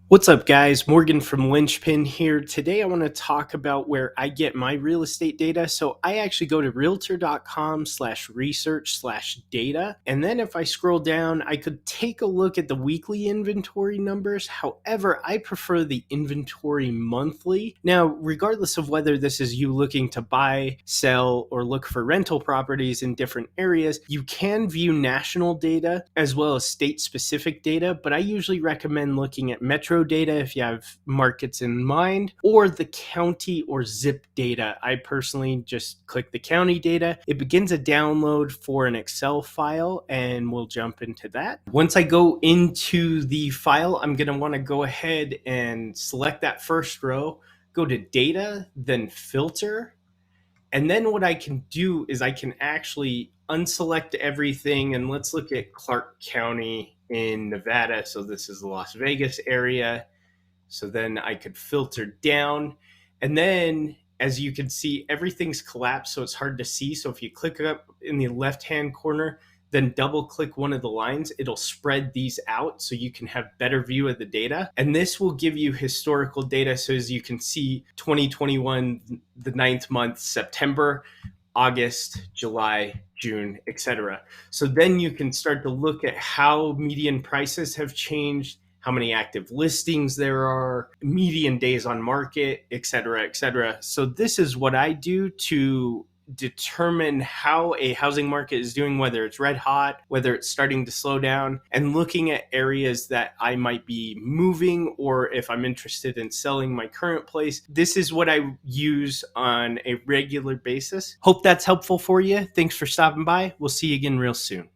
What's up, guys? Morgan from Lynchpin here. Today, I want to talk about where I get my real estate data. So, I actually go to realtor.com/research/data. And then, if I scroll down, I could take a look at the weekly inventory numbers. However, I prefer the inventory monthly. Now, regardless of whether this is you looking to buy, sell, or look for rental properties in different areas, you can view national data as well as state specific data. But I usually recommend looking at metro data if you have markets in mind, or the county or zip data. I personally just click the county data. It begins a download for an Excel file, and we'll jump into that. Once I go into the file, I'm going to want to go ahead and select that first row, go to data, then filter. And then what I can do is I can actually unselect everything. And let's look at Clark County in Nevada. So this is the Las Vegas area. So then I could filter down. And then as you can see, everything's collapsed, so it's hard to see. So if you click up in the left-hand corner, then double click one of the lines, it'll spread these out so you can have better view of the data. And this will give you historical data. So as you can see, 2021, the ninth month, September, August, July, June, etc. So then you can start to look at how median prices have changed, how many active listings there are, median days on market, et cetera, et cetera. So this is what I do to determine how a housing market is doing, whether it's red hot, whether it's starting to slow down, and looking at areas that I might be moving, or if I'm interested in selling my current place. This is what I use on a regular basis. Hope that's helpful for you. Thanks for stopping by. We'll see you again real soon.